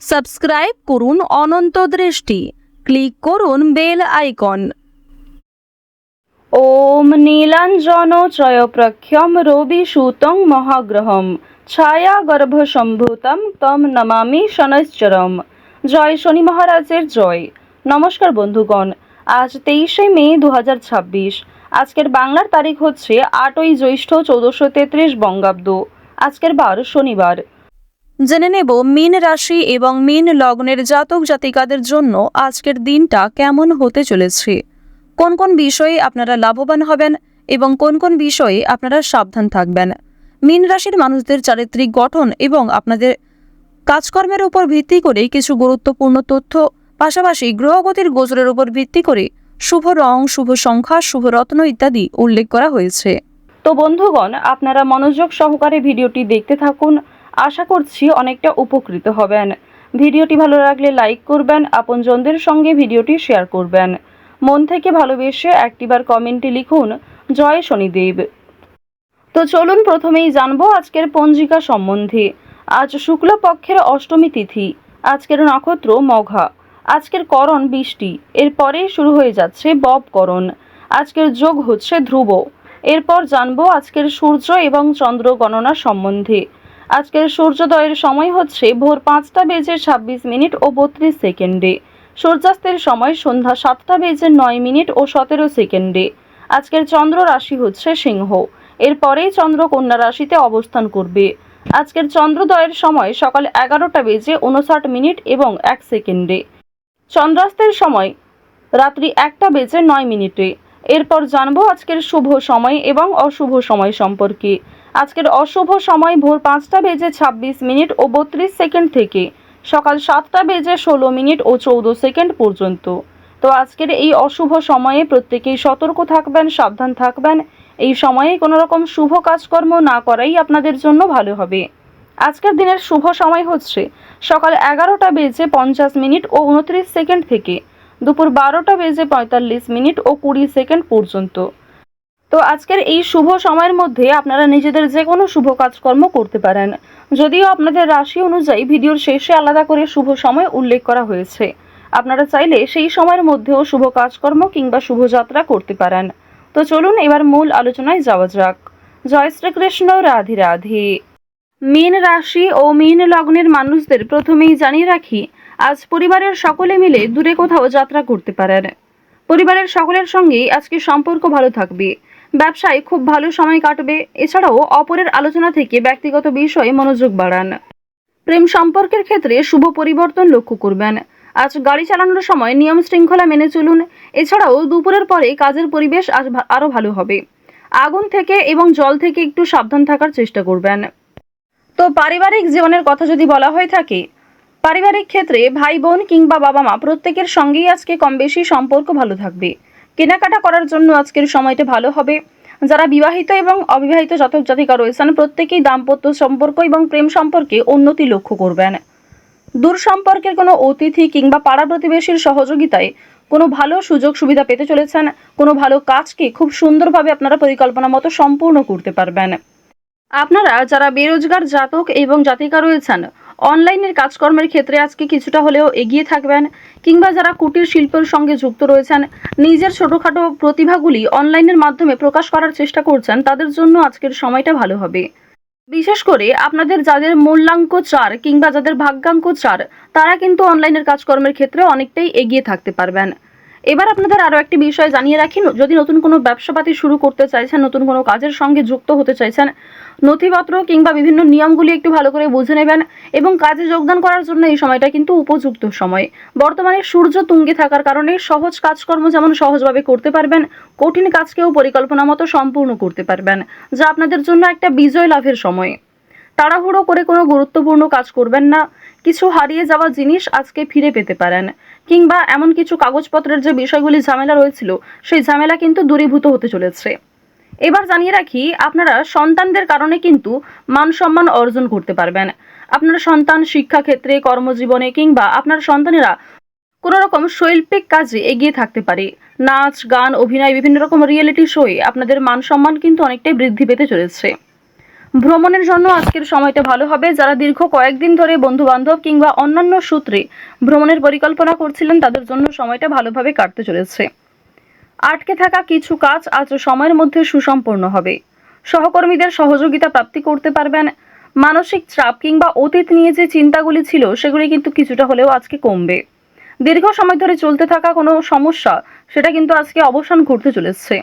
Subscribe করুন অনন্ত দৃষ্টি, click করুন বেল আইকন। ওম নীলাঞ্জন ত্রয়প্রখ্যম রবিসূতং মহাগ্রহম ছায়াগর্ভসম্ভূতম তম নমামি শনৈশ্চরম। জয় শনি মহারাজের জয়। নমস্কার বন্ধুগণ, আজ 23শে মে 2026। আজকের বাংলার তারিখ হচ্ছে 8ই জ্যৈষ্ঠ 1433 বঙ্গাব্দ। আজকের বার শনিবার। জেনে নেব মীন রাশি এবং মীন লগ্নের জাতক জাতিকাদের জন্য আজকের দিনটা কেমন হতে চলেছে, কোন কোন বিষয়ে আপনারা লাভবান হবেন এবং কোন কোন বিষয়ে আপনারা সাবধান থাকবেন। মীন রাশির মানুষদের চারিত্রিক গঠন এবং আপনাদের কাজকর্মের উপর ভিত্তি করে কিছু গুরুত্বপূর্ণ তথ্য, পাশাপাশি গ্রহগতির গোচরের উপর ভিত্তি করে শুভ রং, শুভ সংখ্যা, শুভ রত্ন ইত্যাদি উল্লেখ করা হয়েছে। তো বন্ধুগণ, আপনারা মনোযোগ সহকারে ভিডিওটি দেখতে থাকুন। আশা করছি অনেকটা উপকৃত হবেন। ভিডিওটি ভালো লাগলে লাইক করবেন, আপনজনদের সঙ্গে ভিডিওটি শেয়ার করবেন। মন থেকে ভালোবেসে একটিবার কমেন্টে লিখুন জয় শনিদেব। তো চলুন প্রথমেই জানবো আজকের পঞ্জিকা সম্বন্ধে। আজ শুক্লপক্ষের অষ্টমী তিথি। আজকের নক্ষত্র মঘা। আজকের করণ বৃষ্টি। এরপরেই শুরু হয়ে যাচ্ছে ববকরণ। আজকের যোগ হচ্ছে ধ্রুব। এরপর জানবো আজকের সূর্য এবং চন্দ্র গণনা সম্বন্ধে। আজকের সূর্যোদয়ের সময় হচ্ছে ভোর 5টা বেজে 26 মিনিট ও 32 সেকেন্ডে। সূর্যাস্তের সময় সন্ধ্যা 7টা বেজে 9 মিনিট ও 17 সেকেন্ডে। আজকের চন্দ্র রাশি হচ্ছে সিংহ। এরপরেই চন্দ্র কন্যা রাশিতে অবস্থান করবে। আজকের চন্দ্রোদয়ের সময় সকাল 11টা বেজে 59 মিনিট এবং 1 সেকেন্ডে। চন্দ্রাস্তের সময় রাত্রি 1টা বেজে 9 মিনিটে। এরপর জানবো আজকের শুভ সময় এবং অশুভ সময় সম্পর্কে। আজকের অশুভ সময় ভোর 5টা বেজে 26 মিনিট ও 32 সেকেন্ড থেকে সকাল 7টা বেজে 16 মিনিট ও 14 সেকেন্ড পর্যন্ত। তো আজকের এই অশুভ সময়ে প্রত্যেকেই সতর্ক থাকবেন, সাবধান থাকবেন। এই সময়ে কোনো রকম শুভ কাজকর্ম না করাই আপনাদের জন্য ভালো হবে। আজকের দিনের শুভ সময় হচ্ছে সকাল 11টা বেজে 50 মিনিট ও 29 সেকেন্ড থেকে দুপুর 12টা বেজে 45 মিনিট ও 20 সেকেন্ড পর্যন্ত। তো আজকের এই শুভ সময়ের মধ্যে আপনারা নিজেদের যে কোনো শুভ কাজকর্ম করতে পারেন। যদিও আপনাদের রাশি অনুযায়ী ভিডিওর শেষে আলাদা করে শুভ সময় উল্লেখ করা হয়েছে। আপনারা চাইলে সেই সময়ের মধ্যেও শুভ কাজকর্ম কিংবা শুভযাত্রা করতে পারেন। তো চলুন এবার মূল আলোচনায় যাওয়া যাক। জয় শ্রীকৃষ্ণ, রাধে রাধে। মীন রাশি ও মীন লগ্নের মানুষদের প্রথমেই জানিয়ে রাখি, আজ পরিবারের সকলে মিলে দূরে কোথাও যাত্রা করতে পারেন। পরিবারের সকলের সঙ্গেই আজকে সম্পর্ক ভালো থাকবে। ব্যবসায় খুব ভালো সময় কাটবে। এছাড়াও অপরের আলোচনা থেকে ব্যক্তিগত বিষয়ে মনোযোগ বাড়ান। প্রেম সম্পর্কের ক্ষেত্রে শুভ পরিবর্তন লক্ষ্য করবেন। আজ গাড়ি চালানোর সময় নিয়ম শৃঙ্খলা মেনে চলুন। এছাড়াও দুপুরের পরে কাজের পরিবেশ আজ আরো ভালো হবে। আগুন থেকে এবং জল থেকে একটু সাবধান থাকার চেষ্টা করবেন। তো পারিবারিক জীবনের কথা যদি বলা হয়ে থাকে, পারিবারিক ক্ষেত্রে ভাই বোন কিংবা বাবা মা প্রত্যেকের সঙ্গেই আজকে কম বেশি সম্পর্ক ভালো থাকবে। কেনাকাটা করার জন্য আজকের সময়টা ভালো হবে। যারা বিবাহিত এবং অবিবাহিত জাতক জাতিকা রয়েছেন প্রত্যেকেই দাম্পত্য সম্পর্ক এবং প্রেম সম্পর্কে উন্নতি লক্ষ্য করবেন। দূর সম্পর্কের কোনো অতিথি কিংবা পাড়া প্রতিবেশীর সহযোগিতায় কোনো ভালো সুযোগ সুবিধা পেতে চলেছেন। কোনো ভালো কাজকে খুব সুন্দরভাবে আপনারা পরিকল্পনা মতো সম্পূর্ণ করতে পারবেন। আপনারা যারা বেরোজগার জাতক এবং জাতিকা রয়েছেন অনলাইনের কাজকর্মের ক্ষেত্রে আজকে কিছুটা হলেও এগিয়ে থাকবেন। কিংবা যারা কুটির শিল্পের সঙ্গে যুক্ত রয়েছেন, নিজের ছোটোখাটো প্রতিভাগুলি অনলাইনের মাধ্যমে প্রকাশ করার চেষ্টা করছেন, তাদের জন্য আজকের সময়টা ভালো হবে। বিশেষ করে আপনাদের যাদের মূল্যাঙ্ক 4 কিংবা যাদের ভাগ্যাঙ্ক 4, তারা কিন্তু অনলাইনের কাজকর্মের ক্ষেত্রে অনেকটাই এগিয়ে থাকতে পারবেন। এবার আপনাদের আরও একটি বিষয় জানিয়ে রাখি, যদি নতুন কোনো ব্যবসাপাতি শুরু করতে চাইছেন, নতুন কোনো কাজের সঙ্গে যুক্ত হতে চাইছেন, নথিপত্র কিংবা বিভিন্ন নিয়মগুলি একটু ভালো করে বুঝে নেবেন এবং কাজে যোগদান করার জন্য এই সময়টা কিন্তু উপযুক্ত সময়। বর্তমানে সূর্য তুঙ্গে থাকার কারণে সহজ কাজকর্ম যেমন সহজভাবে করতে পারবেন, কঠিন কাজকেও পরিকল্পনা মতো সম্পূর্ণ করতে পারবেন, যা আপনাদের জন্য একটা বিজয় লাভের সময়। তাড়াহুড়ো করে কোনো গুরুত্বপূর্ণ কাজ করবেন না। কিছু হারিয়ে যাওয়া জিনিস আজকে ফিরে পেতে পারেন। কিংবা এমন কিছু কাগজপত্রের যে বিষয়গুলি ঝামেলা রয়েছিল, সেই ঝামেলা কিন্তু দূরীভূত হতে চলেছে। এবার জানিয়ে রাখি, আপনারা সন্তানদের কারণে কিন্তু মান সম্মান অর্জন করতে পারবেন। আপনার সন্তান শিক্ষাক্ষেত্রে, কর্মজীবনে কিংবা আপনার সন্তানেরা কোনো রকম শৈল্পিক কাজে এগিয়ে থাকতে পারে। নাচ, গান, অভিনয়, বিভিন্ন রকম রিয়েলিটি শোয়ে আপনাদের মান সম্মান কিন্তু অনেকটাই বৃদ্ধি পেতে চলেছে। ভ্রমণের জন্য আজকের সময়টা ভালো হবে। যারা দীর্ঘ কয়েকদিন ধরে বন্ধু-বান্ধব কিংবা অন্যান্য সূত্রে ভ্রমণের পরিকল্পনা করছিলেন, তাদের জন্য সময়টা ভালোভাবে কাটতে চলেছে। আটকে থাকা কিছু কাজ আজ সময়ের মধ্যে সুসম্পন্ন হবে। সহকর্মীদের সহযোগিতা প্রাপ্তি করতে পারবেন। মানসিক চাপ কিংবা অতীত নিয়ে যে চিন্তাগুলি ছিল, সেগুলি কিন্তু কিছুটা হলেও আজকে কমবে। দীর্ঘ সময় ধরে চলতে থাকা কোনো সমস্যা, সেটা কিন্তু আজকে অবসান ঘটতে চলেছে।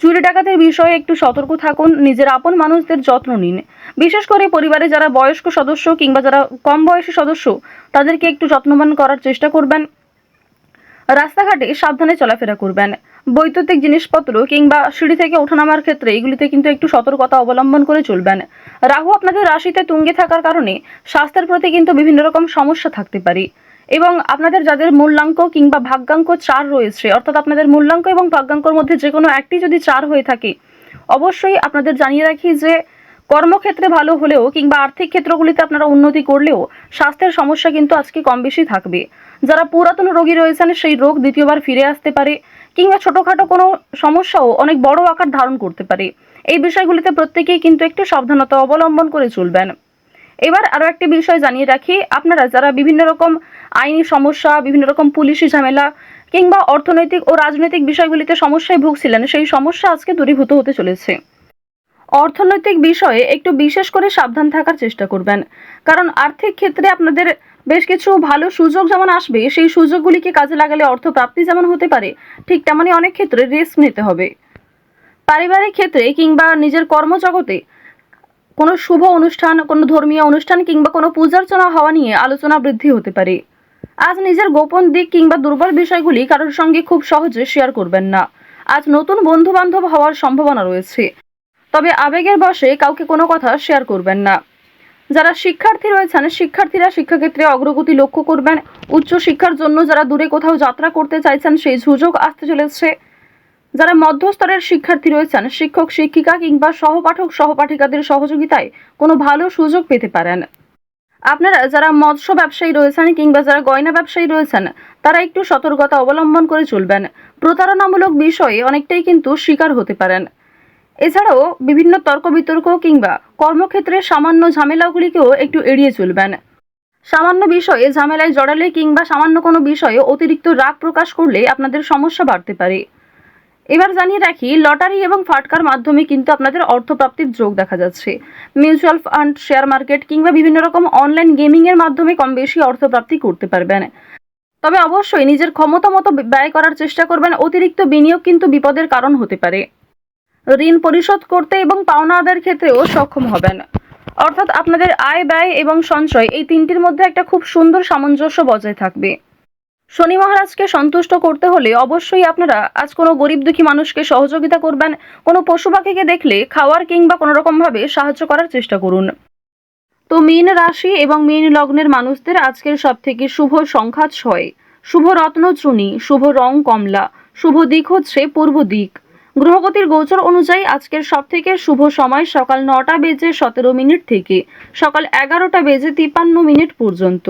চুরি ডাকাতের বিষয়ে একটু সতর্ক থাকুন। নিজের আপন মানুষদের যত্ন নিন। বিশেষ করে পরিবারে যারা বয়স্ক সদস্য কিংবা যারা কম বয়সী সদস্য, তাদেরকে একটু যত্নবান করার চেষ্টা করবেন। রাস্তাঘাটে সাবধানে চলাফেরা করবেন। বৈদ্যুতিক জিনিসপত্র কিংবা সিঁড়ি থেকে ওঠানামার ক্ষেত্রে এগুলিতে কিন্তু একটু সতর্কতা অবলম্বন করে চলবেন। রাহু আপনাদের রাশিতে তুঙ্গে থাকার কারণে স্বাস্থ্যের প্রতি কিন্তু বিভিন্ন রকম সমস্যা থাকতে পারে। এবং আপনাদের যাদের মূল্যাঙ্ক কিংবা ভাগ্যাঙ্ক 4 রয়েছে, অর্থাৎ আপনাদের মূল্যাঙ্ক এবং ভাগ্যাঙ্কর মধ্যে যে কোনো একটি যদি 4 হয়ে থাকে, অবশ্যই আপনাদের জানিয়ে রাখি যে কর্মক্ষেত্রে ভালো হলেও কিংবা আর্থিক ক্ষেত্রগুলিতে আপনারা উন্নতি করলেও স্বাস্থ্যের সমস্যা কিন্তু আজকে কম বেশি থাকবে। যারা পুরাতন রোগী রয়েছেন, সেই রোগ দ্বিতীয়বার ফিরে আসতে পারে কিংবা ছোটখাটো কোনো সমস্যাও অনেক বড় আকার ধারণ করতে পারে। এই বিষয়গুলিতে প্রত্যেকেই কিন্তু একটু সাবধানতা অবলম্বন করে চলবেন। এবার আরও একটি বিষয় জানিয়ে রাখি, আপনারা যারা বিভিন্ন রকম আইনি সমস্যা, বিভিন্ন রকম পুলিশি ঝামেলা কিংবা অর্থনৈতিক ও রাজনৈতিক বিষয়গুলিতে সমস্যায় ভুগছিলেন, সেই সমস্যা আজকে দূরীভূত হতে চলেছে। অর্থনৈতিক বিষয়ে একটু বিশেষ করে সাবধান থাকার চেষ্টা করবেন, কারণ আর্থিক ক্ষেত্রে আপনাদের বেশ কিছু ভালো সুযোগ যেমন আসবে, সেই সুযোগগুলিকে কাজে লাগালে অর্থ প্রাপ্তি যেমন হতে পারে, ঠিক তেমনই অনেক ক্ষেত্রে রিস্ক নিতে হবে। পারিবারিক ক্ষেত্রে কিংবা নিজের কর্মজগতে কোনো শুভ অনুষ্ঠান, কোনো ধর্মীয় অনুষ্ঠান কিংবা কোনো পূজার্চনা হওয়া নিয়ে আলোচনা বৃদ্ধি হতে পারে। আজ নিজের গোপন দিক কিংবা দুর্বল বিষয়গুলি কারোর সঙ্গে খুব সহজে শেয়ার করবেন না। আজ নতুন বন্ধু বান্ধব হওয়ার সম্ভাবনা রয়েছে, তবে আবেগের বশে কাউকে কোনো কথা শেয়ার করবেন না। যারা শিক্ষার্থী রয়েছেন, শিক্ষার্থীরা শিক্ষাক্ষেত্রে অগ্রগতি লক্ষ্য করবেন। উচ্চ শিক্ষার জন্য যারা দূরে কোথাও যাত্রা করতে চাইছেন, সেই সুযোগ আসতে চলেছে। যারা মধ্যস্তরের শিক্ষার্থী রয়েছেন, শিক্ষক শিক্ষিকা কিংবা সহপাঠক সহপাঠিকাদের সহযোগিতায় কোনো ভালো সুযোগ পেতে পারেন। আপনারা যারা মৎস্য ব্যবসায়ী রয়েছেন কিংবা যারা গয়না ব্যবসায়ী রয়েছেন, তারা একটু সতর্কতা অবলম্বন করে চলবেন। প্রতারণামূলক বিষয়ে অনেকটাই কিন্তু শিকার হতে পারেন। এছাড়াও বিভিন্ন তর্ক বিতর্ক কিংবা কর্মক্ষেত্রে সামান্য ঝামেলাগুলিকেও একটু এড়িয়ে চলবেন। সামান্য বিষয়ে ঝামেলায় জড়ালে কিংবা সামান্য কোনো বিষয়ে অতিরিক্ত রাগ প্রকাশ করলে আপনাদের সমস্যা বাড়তে পারে। এবার জানিয়ে রাখি, লটারি এবং ফাটকার মাধ্যমে কিন্তু আপনাদের অর্থপ্রাপ্তির যোগ দেখা যাচ্ছে। মিউচুয়াল ফান্ড, শেয়ার মার্কেট কিংবা বিভিন্ন রকম অনলাইন গেমিং এর মাধ্যমে কম বেশি অর্থপ্রাপ্তি করতে পারবেন। তবে অবশ্যই নিজের ক্ষমতা মতো ব্যয় করার চেষ্টা করবেন। অতিরিক্ত বিনিয়োগ কিন্তু বিপদের কারণ হতে পারে। ঋণ পরিশোধ করতে এবং পাওনা আদায়ের ক্ষেত্রেও সক্ষম হবেন। অর্থাৎ আপনাদের আয়, ব্যয় এবং সঞ্চয়, এই তিনটির মধ্যে একটা খুব সুন্দর সামঞ্জস্য বজায় থাকবে। শনি মহারাজকে সন্তুষ্ট করতে হলে অবশ্যই আপনারা আজ কোনো গরিব দুঃখী মানুষকে সহযোগিতা করবেন। কোনো পশু পাখিকে দেখলে খাওয়ার কিংবা কোনো রকমভাবে সাহায্য করার চেষ্টা করুন। তো মীন রাশি এবং মীন লগ্নের মানুষদের আজকের সবথেকে শুভ সংখ্যা 6, শুভ রত্ন চুনি, শুভ রং কমলা, শুভ দিক হচ্ছে পূর্ব দিক। গ্রহগতির গোচর অনুযায়ী আজকের সবথেকে শুভ সময় সকাল 9:17 থেকে সকাল 11:53 পর্যন্ত।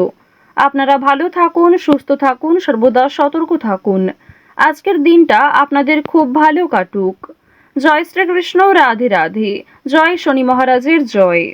আপনারা ভালো থাকুন, সুস্থ থাকুন, সর্বদা সতর্ক থাকুন। আজকের দিনটা আপনাদের খুব ভালো কাটুক। জয় শ্রীকৃষ্ণ, রাধে রাধে। জয় শনি মহারাজের জয়।